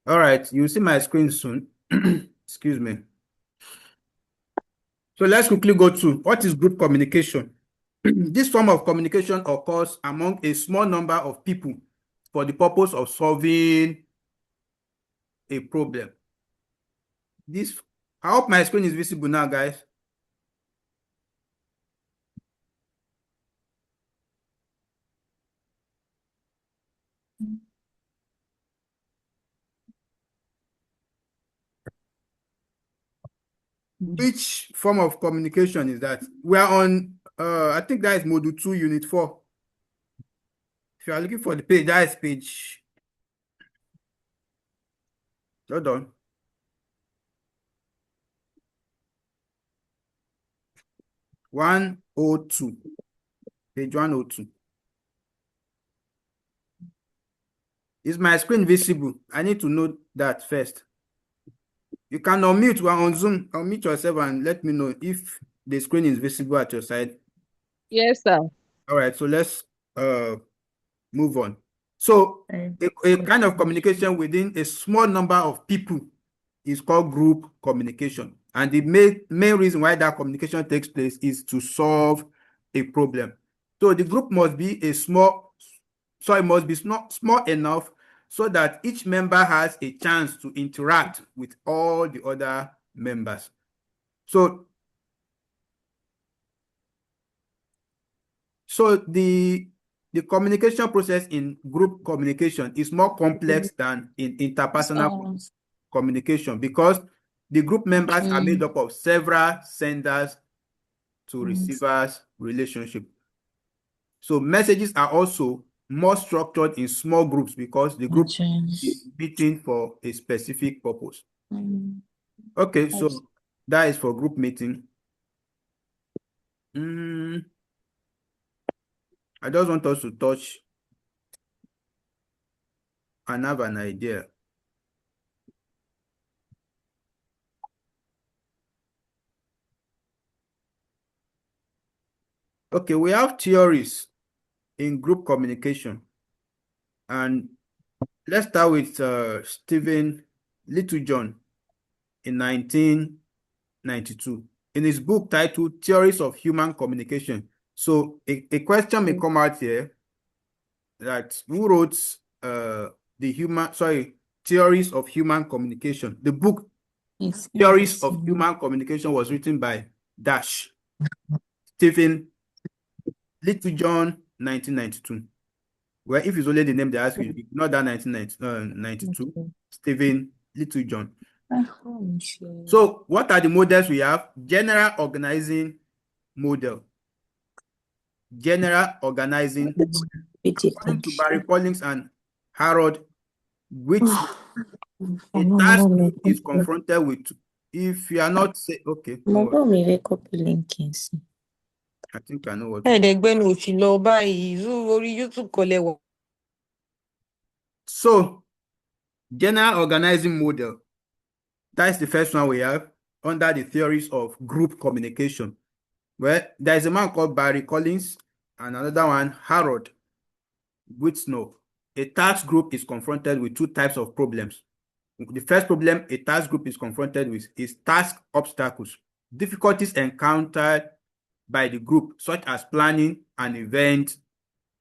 All right, you'll see my screen soon. Excuse me. So let's quickly go to what is group communication. This form of communication occurs among a small number of people for the purpose of solving a problem. I hope my screen is visible now, guys. Which form of communication is that? We are on, I think that is Module 2, Unit 4. If you are looking for the page, that is page. Hold on. 102. Page 102. Is my screen visible? I need to know that first. You can unmute. We're on Zoom. Unmute yourself and let me know if the screen is visible at your side. Yes, sir. All right, so let's move on. So a kind of communication within a small number of people is called group communication. And the main reason why that communication takes place is to solve a problem. So the group must be small enough so that each member has a chance to interact with all the other members. So the communication process in group communication is more complex than in interpersonal communication because the group members are made up of several senders to receivers relationship. So messages are also more structured in small groups because the group is meeting for a specific purpose. Okay, so that is for group meeting. I just want us to touch and have an idea. Okay, we have theories in group communication. And let's start with Stephen Littlejohn in 1992. In his book titled Theories of Human Communication. So a question may come out here that who wrote Theories of Human Communication? The book Theories of Human Communication was written by Stephen Littlejohn, 1992. Well, if it's only the name they ask you, not that 1992, Stephen Littlejohn. So what are the models we have? General organizing model. General organizing. According to Barry Collins and Harold, which a task group is confronted with. If you are not okay. I think I know what. So, general organizing model. That's the first one we have under the theories of group communication. Well, there's a man called Barry Collins and another one, Harold Whitesnow. A task group is confronted with two types of problems. The first problem a task group is confronted with is task obstacles, difficulties encountered by the group, such as planning an event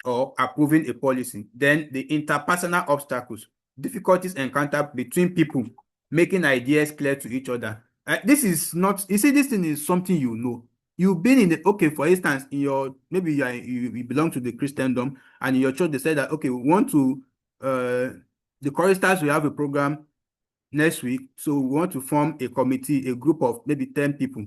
or approving a policy. Then the interpersonal obstacles, difficulties encountered between people, making ideas clear to each other. This is not, you see, this thing is something you know. You've been in the, okay, for instance, in your, maybe you belong to the Christendom, and in your church, they said that, okay, we want to, the choristers will have a program next week, so we want to form a committee, a group of maybe 10 people,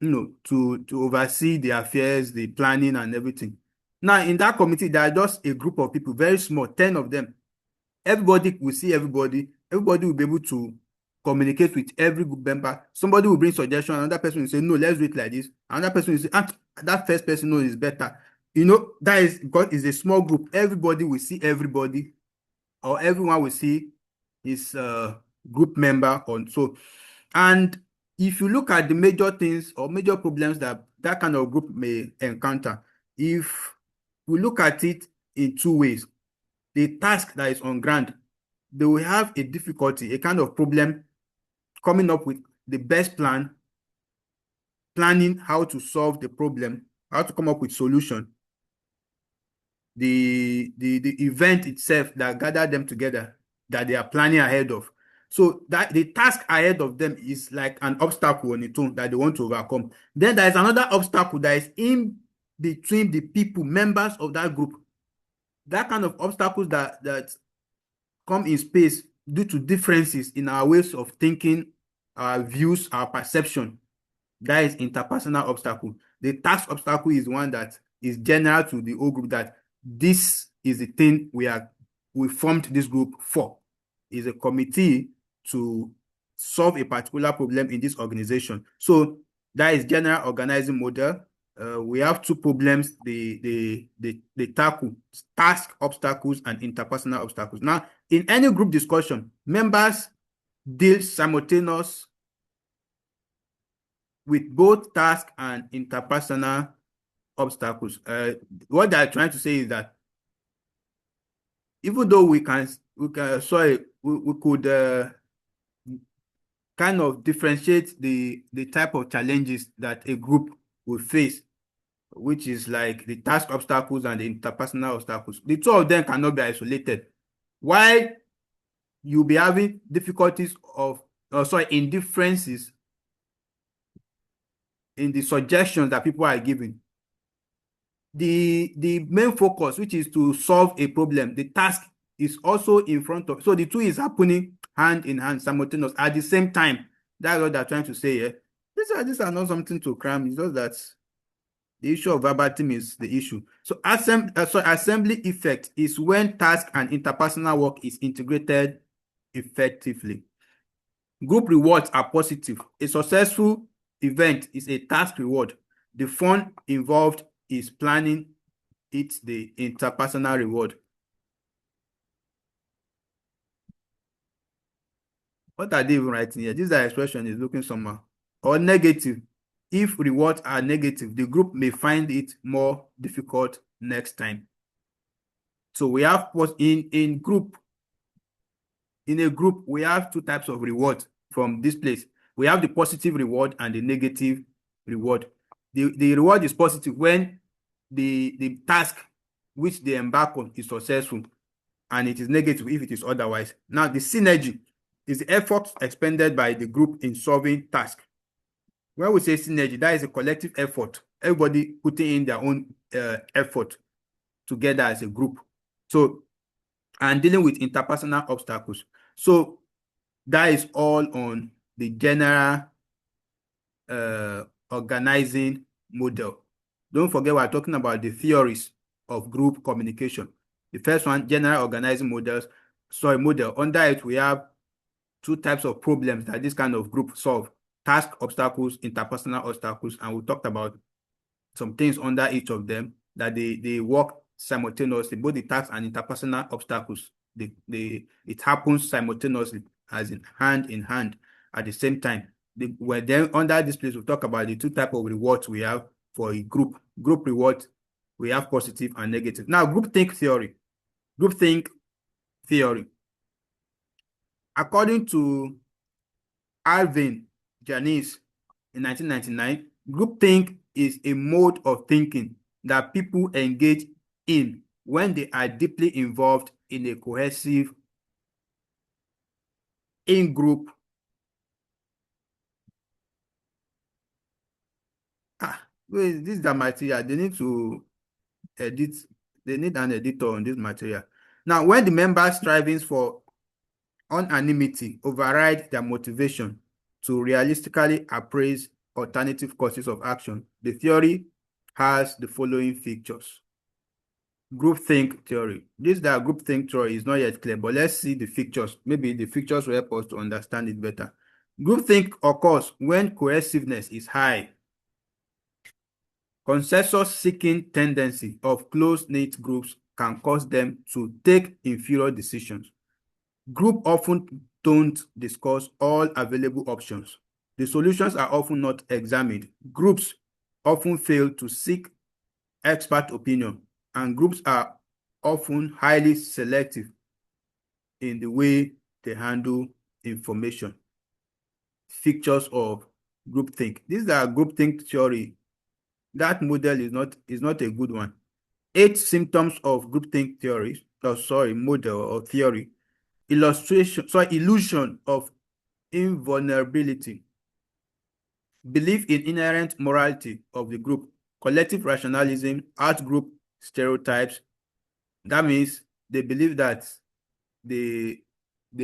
to oversee the affairs, the planning and everything. Now, in that committee, there are just a group of people, very small, 10 of them. Everybody will see everybody. Everybody will be able to communicate with every group member. Somebody will bring suggestion. Another person will say, no, let's do it like this. Another person will say, that first person knows is better. That is because it's a small group. Everybody will see everybody, or everyone will see his group member on. So, and if you look at the major things or major problems that kind of group may encounter, if we look at it in two ways, the task that is on ground, they will have a difficulty, a kind of problem coming up with the best planning how to solve the problem, how to come up with solution. The event itself that gathered them together, that they are planning ahead of. So that the task ahead of them is like an obstacle on its own that they want to overcome. Then there is another obstacle that is in between the people, members of that group. That kind of obstacles that come in space due to differences in our ways of thinking, our views, our perception. That is interpersonal obstacle. The task obstacle is one that is general to the whole group, that this is the thing we formed this group for. Is a committee to solve a particular problem in this organization. So that is general organizing model. We have two problems, the tackle task obstacles and interpersonal obstacles. Now, in any group discussion, members deal simultaneous with both task and interpersonal obstacles. What they're trying to say is that even though we could kind of differentiate the type of challenges that a group will face, which is like the task obstacles and the interpersonal obstacles. The two of them cannot be isolated. While you'll be having difficulties in differences in the suggestions that people are giving, the main focus, which is to solve a problem, the task is also in front of. So the two is happening hand in hand, simultaneous at the same time. That's what they're trying to say here. These are not something to cram. It's just that the issue of verbatim is the issue. So assembly effect is when task and interpersonal work is integrated effectively. Group rewards are positive. A successful event is a task reward. The fun involved is planning. It's the interpersonal reward. What are they even writing here? This expression is looking somehow. Or negative. If rewards are negative, the group may find it more difficult next time. So we have in a group, we have two types of rewards from this place. We have the positive reward and the negative reward. The reward is positive when the task which they embark on is successful, and it is negative if it is otherwise. Now, the synergy is the effort expended by the group in solving tasks. When we say synergy, that is a collective effort. Everybody putting in their own effort together as a group. So, and dealing with interpersonal obstacles. So, that is all on the general organizing model. Don't forget, we're talking about the theories of group communication. The first one, general organizing model. Under it, we have two types of problems that this kind of group solve: task obstacles, interpersonal obstacles, and we talked about some things under each of them, that they work simultaneously, both the task and interpersonal obstacles. It happens simultaneously, as in hand at the same time. Then under this place, we talk about the two types of rewards we have for a group. Group reward, we have positive and negative. Now, groupthink theory. Groupthink theory. According to Alvin Janice in 1999, groupthink is a mode of thinking that people engage in when they are deeply involved in a cohesive in-group. Wait, this is the material. They need to edit. They need an editor on this material. Now, when the members' strivings for unanimity override their motivation to realistically appraise alternative courses of action, the theory has the following features. Groupthink theory. This groupthink theory is not yet clear, but let's see the features. Maybe the features will help us to understand it better. Groupthink occurs when cohesiveness is high. Consensus-seeking tendency of close-knit groups can cause them to take inferior decisions. Groups often don't discuss all available options. The solutions are often not examined. Groups often fail to seek expert opinion, and groups are often highly selective in the way they handle information. Features of groupthink. These are groupthink theory. That model is not a good one. 8 symptoms of groupthink theory. Model or theory. Illusion of invulnerability. Belief in inherent morality of the group. Collective rationalism, out-group stereotypes. That means they believe that they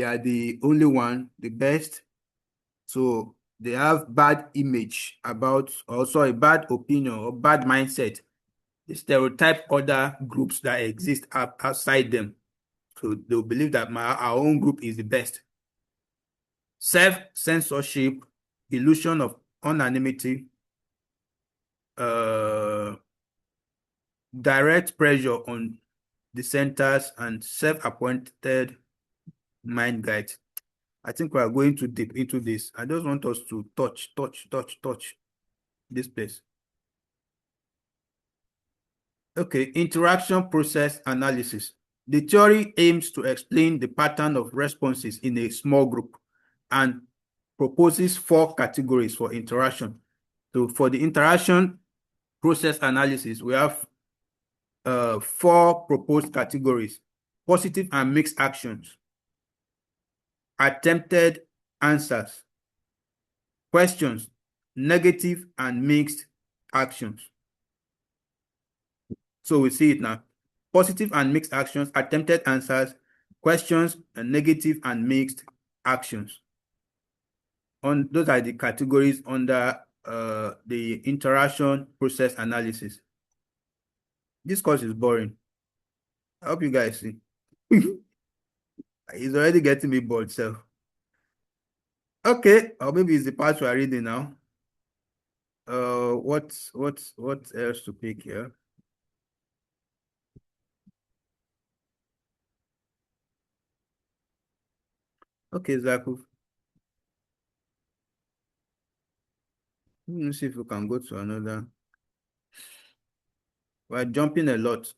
are the only one, the best. So they have bad image about, also a bad opinion or bad mindset. They stereotype other groups that exist outside them. So they'll believe that our own group is the best. Self-censorship, illusion of anonymity, direct pressure on dissenters, and self-appointed mind guides. I think we are going too deep into this. I just want us to touch this place. Okay, interaction process analysis. The theory aims to explain the pattern of responses in a small group and proposes 4 categories for interaction. So for the interaction process analysis, we have 4 proposed categories: positive and mixed actions, attempted answers, questions, negative and mixed actions. So we see it now. Positive and mixed actions, attempted answers, questions, and negative and mixed actions. Those are the categories under the interaction process analysis. This course is boring. I hope you guys see. It's already getting me bored, so. Okay, or maybe it's the part we are reading now. What else to pick here? Okay, Zakuf. Let me see if we can go to another. We're jumping a lot.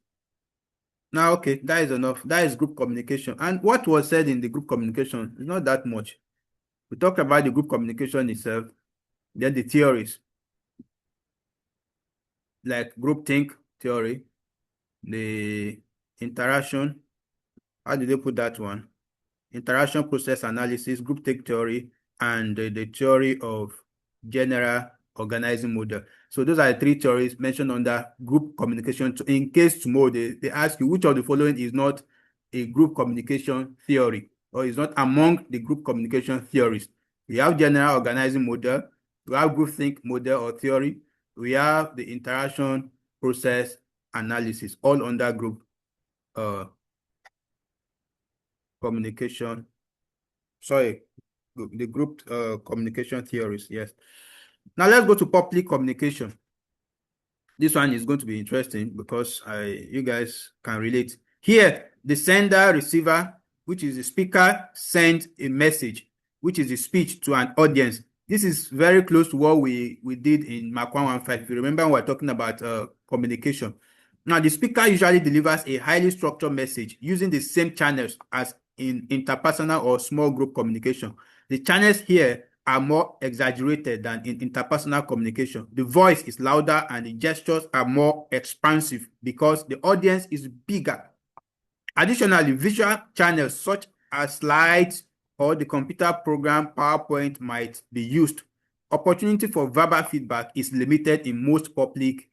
Now, okay, that is enough. That is group communication. And what was said in the group communication is not that much. We talked about the group communication itself, then the theories, like groupthink theory, the interaction. How did they put that one? Interaction process analysis, groupthink theory, and the theory of general organizing model. So those are the 3 theories mentioned under group communication. In case tomorrow they ask you which of the following is not a group communication theory or is not among the group communication theories. We have general organizing model, we have groupthink model or theory, we have the interaction process analysis, all under group communication. Sorry, the group communication theories. Yes. Now let's go to public communication. This one is going to be interesting because you guys can relate. Here, the sender receiver, which is the speaker, sends a message, which is a speech to an audience. This is very close to what we did in MAC111. If you remember, we were talking about communication. Now, the speaker usually delivers a highly structured message using the same channels as in interpersonal or small group communication. The channels here are more exaggerated than in interpersonal communication. The voice is louder and the gestures are more expansive because the audience is bigger. Additionally, visual channels such as slides or the computer program PowerPoint might be used. Opportunity for verbal feedback is limited in most public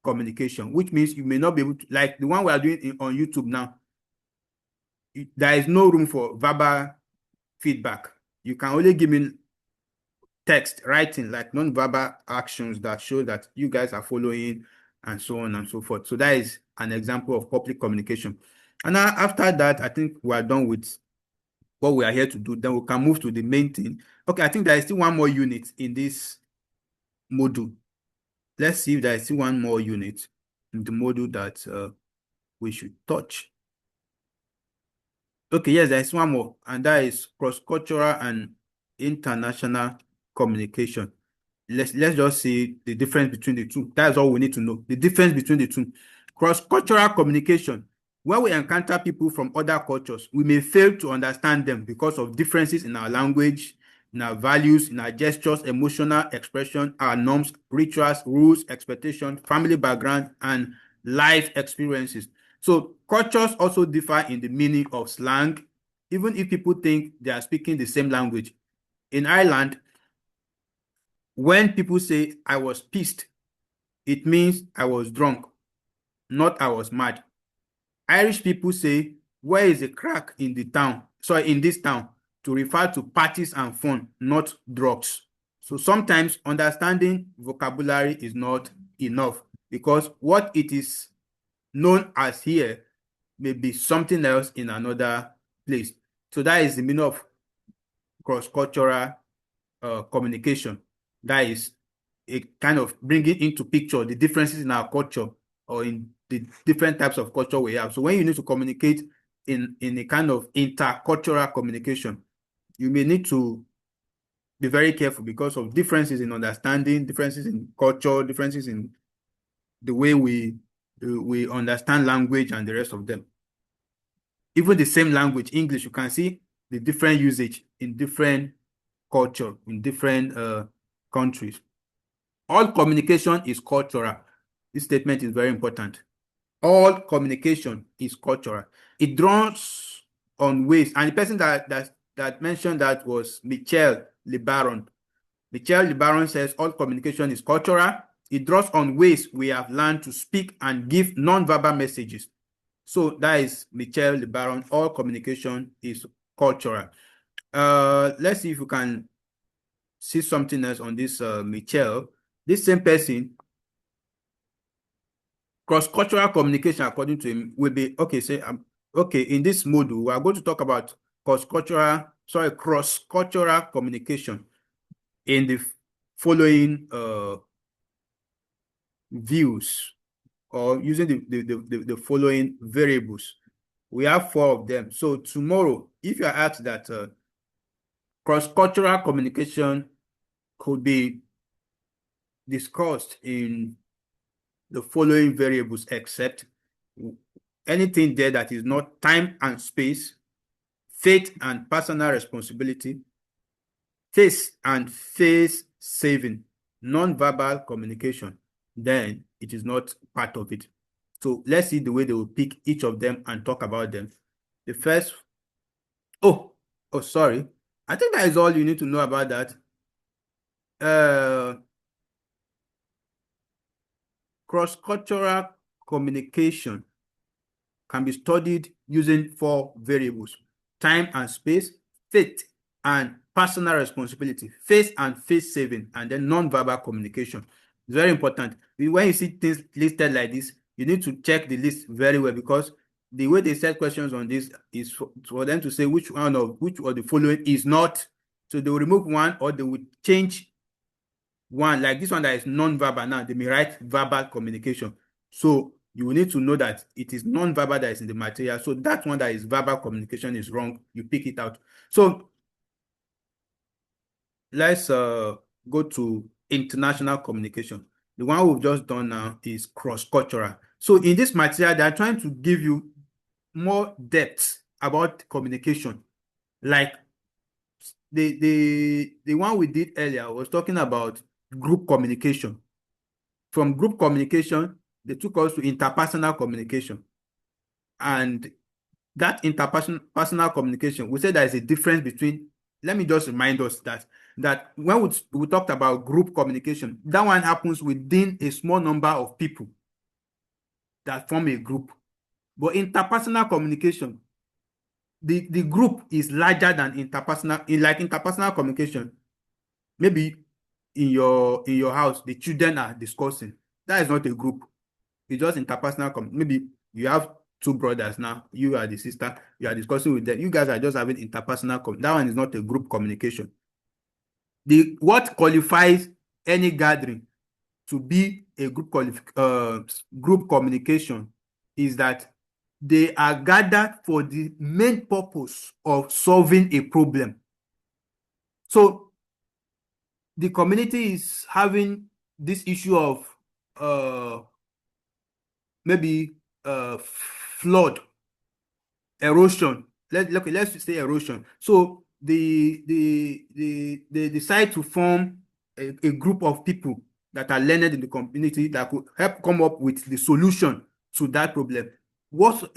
communication, which means you may not be able to, like the one we are doing on YouTube now, there is no room for verbal feedback. You can only give me text, writing, like non-verbal actions that show that you guys are following and so on and so forth. So that is an example of public communication. And now after that, I think we are done with what we are here to do. Then we can move to the main thing. Okay, I think there is still one more unit in this module. Let's see if there is still one more unit in the module that we should touch. Okay, yes, there is one more, and that is cross-cultural and international communication. Let's just see the difference between the two. That's all we need to know. The difference between the two. Cross-cultural communication when we encounter people from other cultures, we may fail to understand them because of differences in our language, in our values, in our gestures, emotional expression, our norms, rituals, rules, expectations, family background, and life experiences. So cultures also differ in the meaning of slang, even if people think they are speaking the same language. In Ireland, when people say I was pissed, it means I was drunk, not I was mad. Irish people say, where is a crack in the town? Sorry, in this town, to refer to parties and fun, not drugs. So sometimes understanding vocabulary is not enough because what it is known as here may be something else in another place. So that is the meaning of cross-cultural communication. That is a kind of bringing into picture the differences in our culture or in the different types of culture we have. So when you need to communicate in a kind of intercultural communication, you may need to be very careful because of differences in understanding, differences in culture, differences in the way we understand language and the rest of them. Even the same language, English, you can see the different usage in different culture, in different countries. All communication is cultural. This statement is very important. All communication is cultural. It draws on ways, and the person that mentioned that was Michel LeBaron. Michel LeBaron says all communication is cultural. It draws on ways we have learned to speak and give non-verbal messages. So that is Michel LeBaron. All communication is cultural. Let's see if we can see something else on this Michel. This same person, cross-cultural communication, according to him, will be okay. Say, okay, in this module, we are going to talk about cross-cultural communication in the following views, or using the following variables. We have 4 of them. So tomorrow, if you are asked that cross-cultural communication could be discussed in the following variables, except anything there that is not time and space, faith and personal responsibility, face and face saving, non-verbal communication, then it is not part of it. So let's see the way they will pick each of them and talk about them. The first, sorry. I think that is all you need to know about that. Cross-cultural communication can be studied using 4 variables: time and space, faith and personal responsibility, face and face saving, and then non-verbal communication. It's very important. When you see things listed like this, you need to check the list very well, because the way they set questions on this is for them to say which of the following is not. So they will remove one, or they will change one. Like this one that is non-verbal, now they may write verbal communication. So you will need to know that it is non-verbal that is in the material. So that one that is verbal communication is wrong. You pick it out. So let's go to international communication. The one we've just done now is cross-cultural. So in this material, they are trying to give you more depth about communication. Like the one we did earlier was talking about group communication. From group communication, they took us to interpersonal communication. And that interpersonal communication, we said there is a difference between, let me just remind us that when we talked about group communication, that one happens within a small number of people that form a group. But interpersonal communication, the group is larger than interpersonal. In like interpersonal communication, maybe in your house, the children are discussing. That is not a group. It's just interpersonal. Maybe you have 2 brothers now. You are the sister. You are discussing with them. You guys are just having interpersonal. That one is not a group communication. What qualifies any gathering to be a group communication is that they are gathered for the main purpose of solving a problem. So the community is having this issue of maybe flood erosion. Let's say erosion. So they decide to form a group of people that are learned in the community that could help come up with the solution to that problem.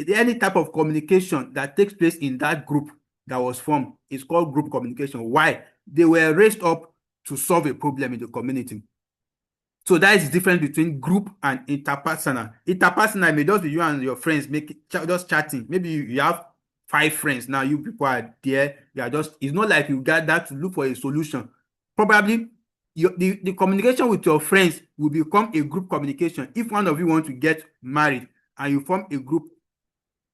Any type of communication that takes place in that group that was formed is called group communication. Why? They were raised up to solve a problem in the community. So that is the difference between group and interpersonal. Interpersonal may just be you and your friends just chatting. Maybe you have 5 friends now. You people are there. You are just. It's not like you got that to look for a solution. Probably the communication with your friends will become a group communication if one of you want to get married and you form a group,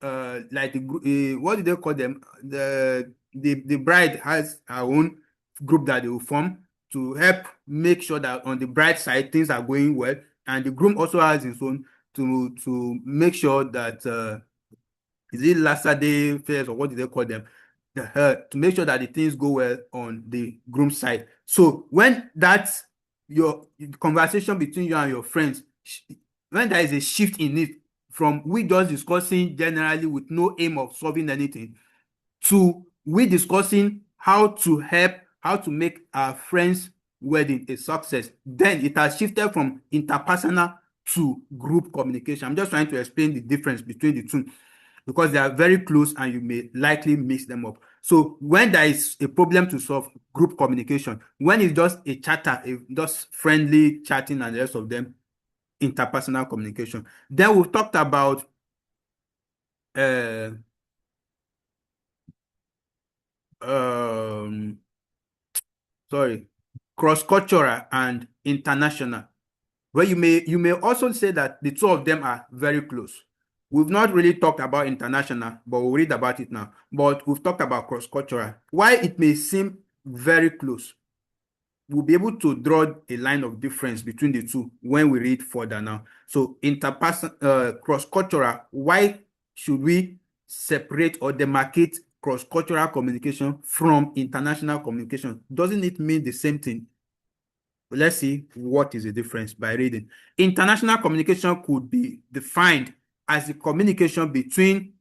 like the group. What do they call them? The bride has her own group that they will form to help make sure that on the bride side things are going well, and the groom also has his own to make sure that is it Latter Day Fairs or what do they call them? To make sure that the things go well on the groom side. So when that's your conversation between you and your friends, when there is a shift in it from we just discussing generally with no aim of solving anything to we discussing how to make our friends wedding a success, then it has shifted from interpersonal to group communication. I'm just trying to explain the difference between the two because they are very close and you may likely mix them up. So when there is a problem to solve, group communication. When it's just a chatter, just friendly chatting and the rest of them, interpersonal communication. Then we've talked about um sorry, cross-cultural and international, where you may also say that the two of them are very close. We've not really talked about international, but we'll read about it now. But we've talked about cross-cultural. Why it may seem very close, we'll be able to draw a line of difference between the two when we read further now. So cross-cultural, why should we separate or demarcate cross-cultural communication from international communication? Doesn't it mean the same thing? Let's see what is the difference by reading. International communication could be defined as the communication between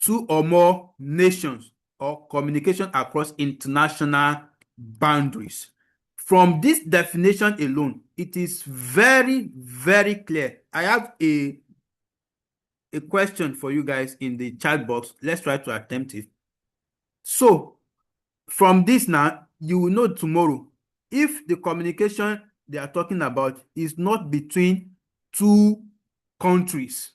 two or more nations or communication across international boundaries. From this definition alone, it is very, very clear. I have a question for you guys in the chat box. Let's try to attempt it. So, from this now, you will know tomorrow if the communication they are talking about is not between two countries,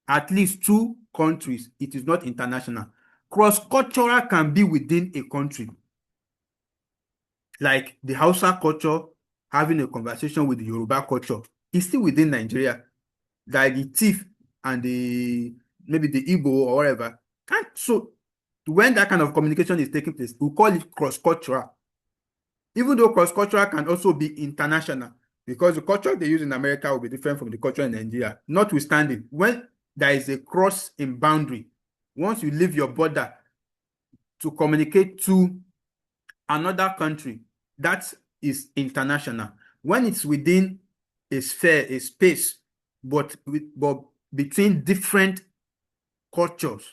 at least two countries, it is not international. Cross-cultural can be within a country. Like the Hausa culture having a conversation with the Yoruba culture is still within Nigeria. Like the thief and maybe the Igbo or whatever. And so when that kind of communication is taking place, we call it cross-cultural. Even though cross-cultural can also be international, because the culture they use in America will be different from the culture in Nigeria. Notwithstanding, when there is a cross in boundary, once you leave your border to communicate to another country, that is international. When it's within a sphere, a space, but between different cultures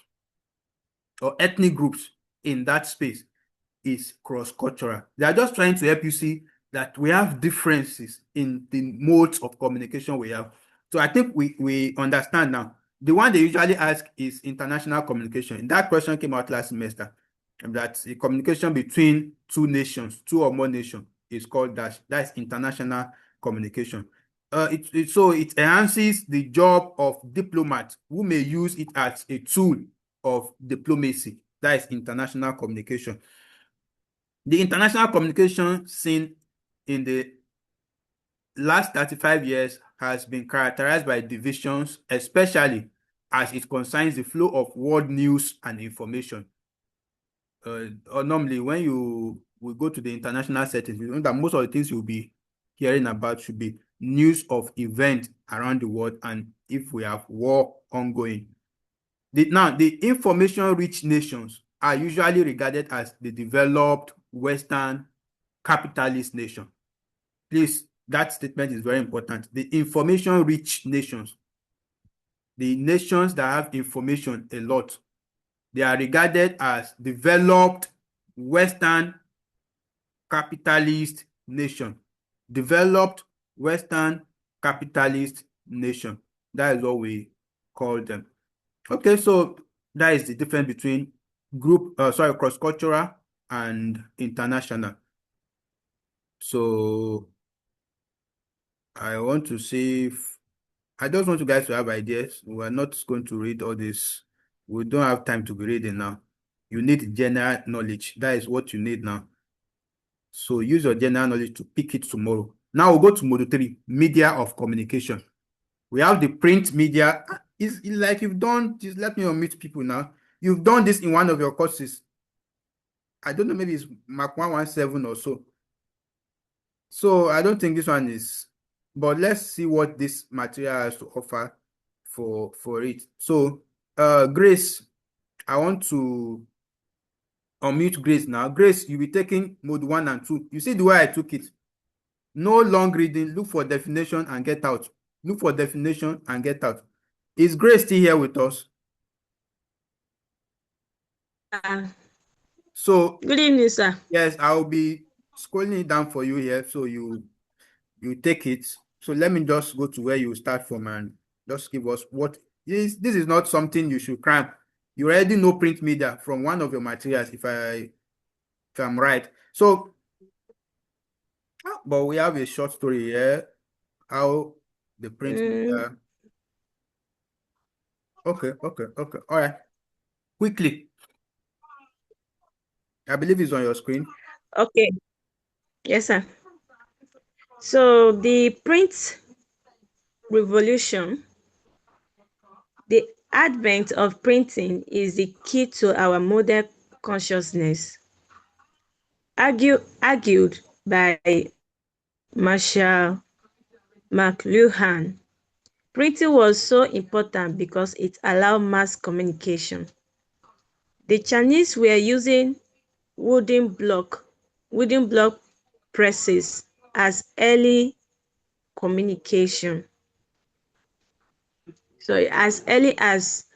or ethnic groups in that space, is cross-cultural. They are just trying to help you see that we have differences in the modes of communication we have. So I think we understand now. The one they usually ask is international communication. That question came out last semester. That the communication between two nations, two or more nations, is called that. That's international communication. So it enhances the job of diplomats who may use it as a tool of diplomacy. That is international communication. The international communication scene in the last 35 years has been characterized by divisions, especially as it concerns the flow of world news and information. Or normally, when you will go to the international settings, you know that most of the things you'll be hearing about should be news of events around the world and if we have war ongoing. Now, the information-rich nations are usually regarded as the developed Western capitalist nation. Please, that statement is very important. The information-rich nations the nations that have information a lot, they are regarded as developed Western capitalist nation. Developed Western capitalist nation. That is what we call them. Okay, so that is the difference between cross-cultural and international. So I want to see if I just want you guys to have ideas. We're not going to read all this. We don't have time to be reading now. You need general knowledge. That is what you need now. So use your general knowledge to pick it tomorrow. Now we'll go to module 3, media of communication. We have the print media. It's like you've done, just let me unmute people now. You've done this in one of your courses. I don't know, maybe it's MAC117 or so. So I don't think this one is, but let's see what this material has to offer for it. So Grace, I want to unmute Grace now. Grace, you'll be taking mode 1 and 2. You see the way I took it. No long reading, look for definition and get out. Look for definition and get out. Is Grace still here with us? So good evening, sir. Yes, I'll be scrolling it down for you here, so you take it. So let me just go to where you start from and just give us what is. This is not something you should cram. You already know print media from one of your materials, if I'm right. So, but we have a short story here. How the print media. Okay. All right. Quickly. I believe it's on your screen. Okay. Yes, sir. So the print revolution, the advent of printing is the key to our modern consciousness. Argued by Marshall McLuhan, printing was so important because it allowed mass communication. The Chinese were using wooden block presses as early communication. So as early as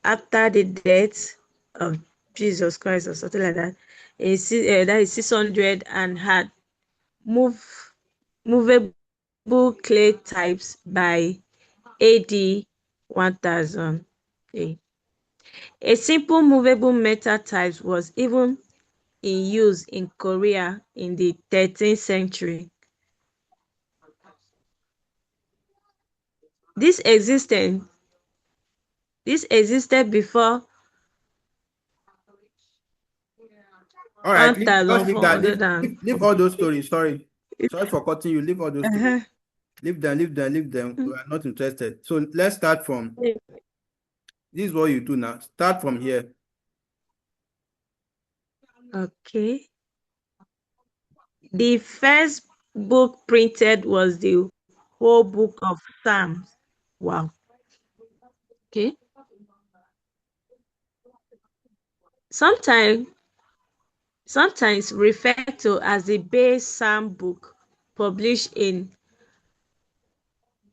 after the death of Jesus Christ or something like that, that is 600, and had movable clay types by AD 1000. A simple movable metal type was even in use in Korea in the 13th century. This existed before. All right, just leave that. Leave all those stories. Sorry for cutting you. Leave all those stories. Leave them. We are not interested. So let's start from. This is what you do now. Start from here. Okay. The first book printed was the whole book of Psalms. Wow. Okay. Sometimes referred to as the base Psalm book, published in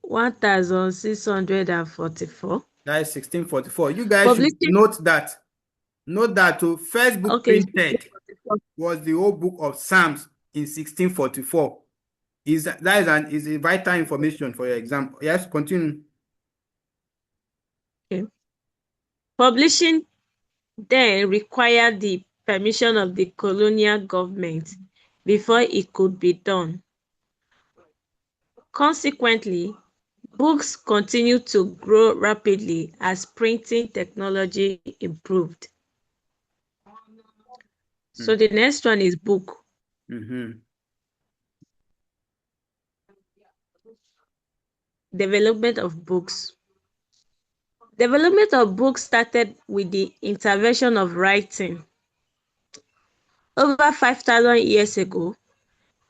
1644. That is 1644. You guys should note that. Note that the first book printed was the whole book of Psalms in 1644. Is a vital information for your exam. Yes, continue. Okay. Publishing then required the permission of the colonial government before it could be done. Consequently, books continued to grow rapidly as printing technology improved. So the next one is book. Development of books. Development of books started with the intervention of writing. Over 5,000 years ago,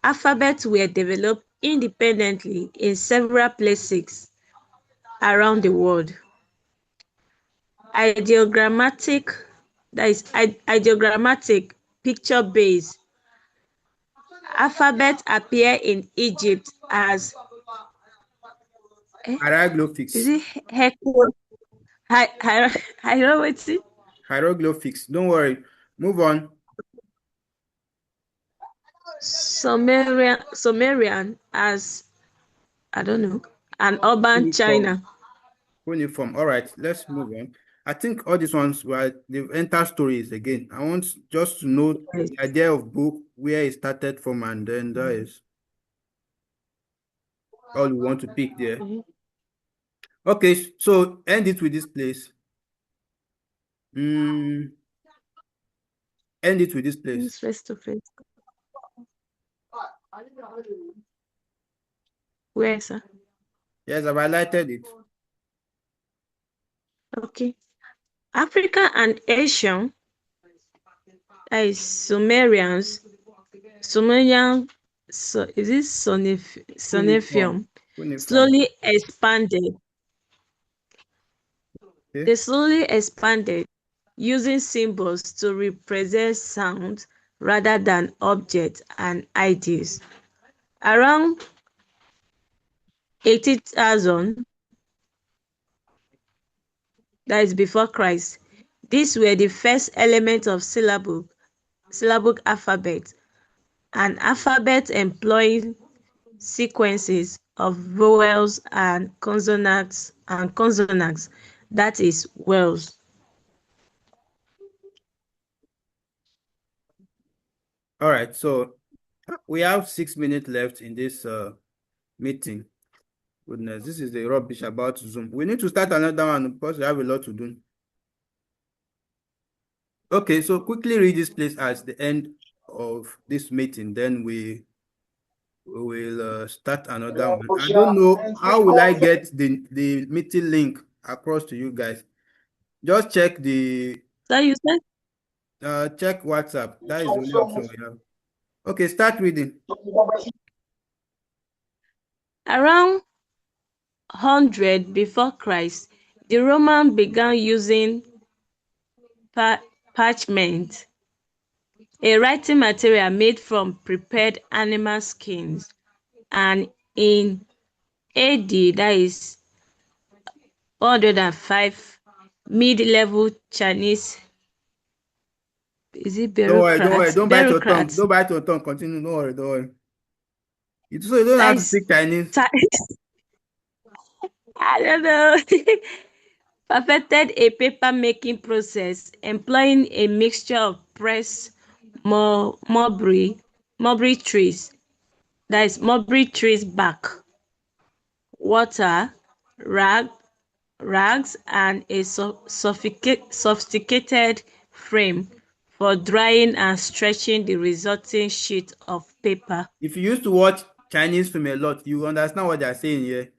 alphabets were developed independently in several places around the world. Ideogrammatic picture-based alphabets appear in Egypt as Hieroglyphics. Is it Hector? Hieroglyphics? Hieroglyphics. Don't worry. Move on. Sumerian as, I don't know, an urban Uniform. China. Uniform. All right, let's move on. I think all these ones were the entire stories again. I want just to know Yes. the idea of book, where it started from, and then that is all we want to pick there. Okay, so end it with this place. End it with this place. Face to face. Where, sir? Yes, I've highlighted it. Okay. Africa and Asian, that is Sumerians. Sumerian, so is it Uniform. Sonifium? Uniform. Slowly expanded. Okay. They slowly expanded using symbols to represent sound rather than objects and ideas. Around 80,000, that is before Christ, these were the first elements of syllabic alphabet, an alphabet employing sequences of vowels and consonants, that is vowels. All right, so we have 6 minutes left in this meeting. Goodness, this is the rubbish about Zoom. We need to start another one because we have a lot to do. Okay, so quickly read this place as the end of this meeting. Then we will start another one. I don't know how will I get the meeting link across to you guys. Just check the So you said check WhatsApp. That is the only option we have. Okay, start reading. around 100 before Christ, the Romans began using parchment, a writing material made from prepared animal skins, and in AD, that is 105, mid-level Chinese, is it Don't worry, don't worry. bureaucrats? Don't bite your tongue. Bureaucrats. Don't bite your tongue. Continue. Don't worry, don't worry. So you don't That have to is, speak Chinese. I don't know. Perfected a paper making process employing a mixture of pressed mulberry trees, that is mulberry trees bark, water, rags, and a sophisticated frame for drying and stretching the resulting sheet of paper. If you used to watch Chinese film a lot, you understand what they are saying here.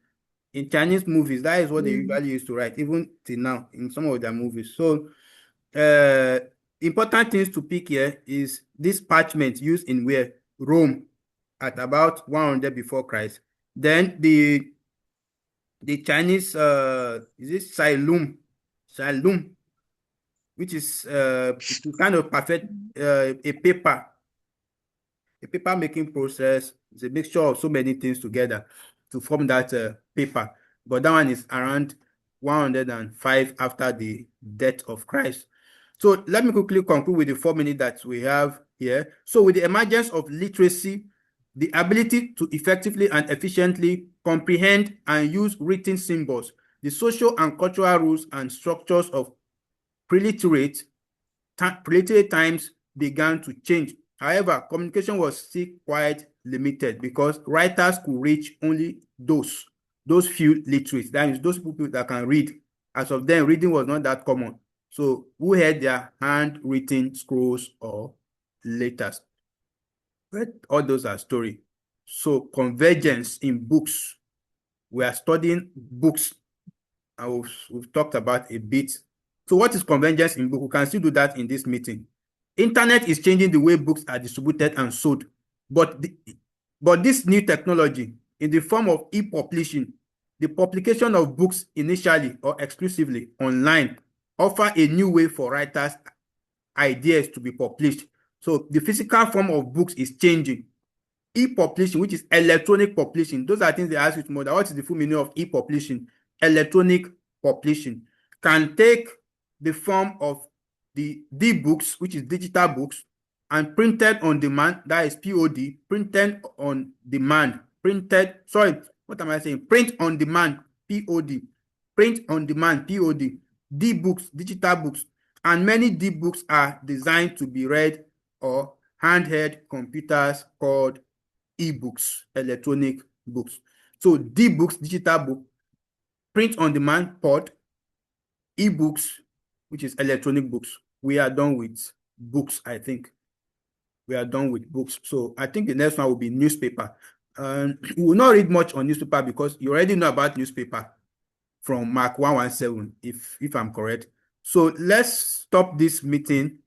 In Chinese movies, that is what they usually used to write, even till now in some of their movies. So, uh, important things to pick here is this parchment used in where? Rome at about 100 before Christ. Then the Chinese is it Xylum, which is to kind of perfect a paper making process. Is a mixture of so many things together to form that paper. But that one is around 105 after the death of Christ. So let me quickly conclude with the 4 minutes that we have here. So with the emergence of literacy, the ability to effectively and efficiently comprehend and use written symbols, the social and cultural rules and structures of preliterate times began to change. However, communication was still quite limited because writers could reach only those few literates. That is, those people that can read. As of then, reading was not that common. So, who had their handwritten scrolls or letters? But all those are story. So, convergence in books. We are studying books, and we've talked about a bit. So what is convergence in book? We can still do that in this meeting. Internet is changing the way books are distributed and sold. But this new technology, in the form of e-publishing, the publication of books initially or exclusively online, offer a new way for writers' ideas to be published. So the physical form of books is changing. E-publishing, which is electronic publishing. Those are things they ask you tomorrow. What is the full meaning of e-publishing? Electronic publishing can take the form of the D-books, which is digital books, and printed on demand, that is POD, printed on demand, what am I saying? Print on demand, POD, print on demand, POD, D-books, digital books, and many D-books are designed to be read or handheld computers called e-books, electronic books. So D-books, digital book, print on demand, POD, e-books, which is electronic books. We are done with books, I think. We are done with books. So I think the next one will be newspaper. We will not read much on newspaper because you already know about newspaper from MAC111, if I'm correct. So let's stop this meeting.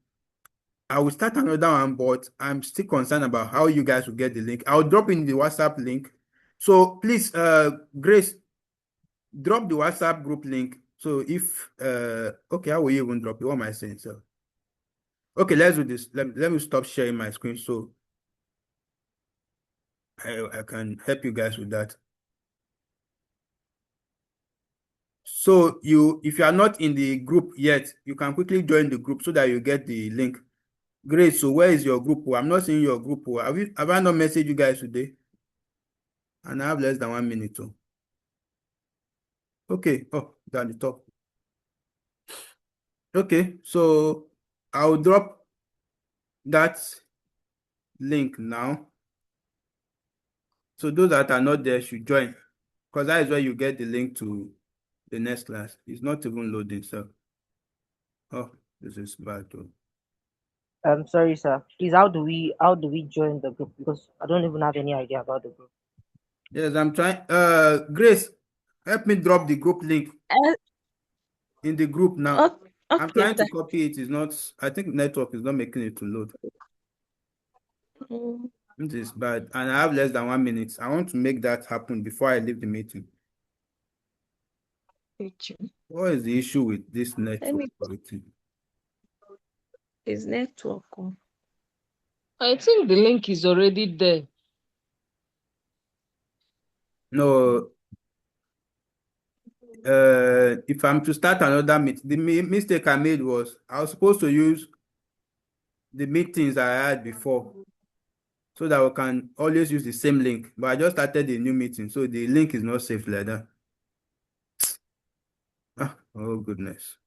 I will start another one, but I'm still concerned about how you guys will get the link. I'll drop in the WhatsApp link. So please, Grace, drop the WhatsApp group link. So if okay, how will you even drop it? What am I saying? So okay, let's do this. Let me stop sharing my screen so I can help you guys with that. So if you are not in the group yet, you can quickly join the group so that you get the link. Great. So where is your group? I'm not seeing your group. Have I not messaged you guys today? And I have less than 1 minute too. Okay. Oh, down the top. Okay. So I'll drop that link now. So those that are not there should join, because that is where you get the link to the next class. It's not even loading. So, oh, this is bad too. Sorry, sir. Please, how do we join the group? Because I don't even have any idea about the group. Yes, I'm trying. Grace, help me drop the group link Uh, in the group now. I'm okay, trying sir. to copy it. It's not. I think network is not making it to load. Mm, This is bad, and I have less than 1 minute. I want to make that happen before I leave the meeting. picture. What is the issue with this Let network? me. Is network on? I think the link is already there. No, if I'm to start another meeting, the mistake I made was I was supposed to use the meetings I had before so that we can always use the same link. But I just started a new meeting, so the link is not safe like that. Oh goodness.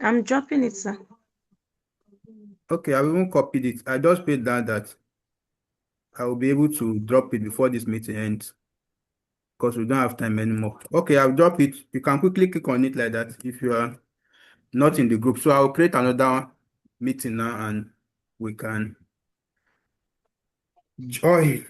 I'm dropping it, sir. Okay, I even copied it. I just paid down that I will be able to drop it before this meeting ends because we don't have time anymore. Okay, I'll drop it. You can quickly click on it like that if you are not in the group. So I'll create another meeting now and we can join.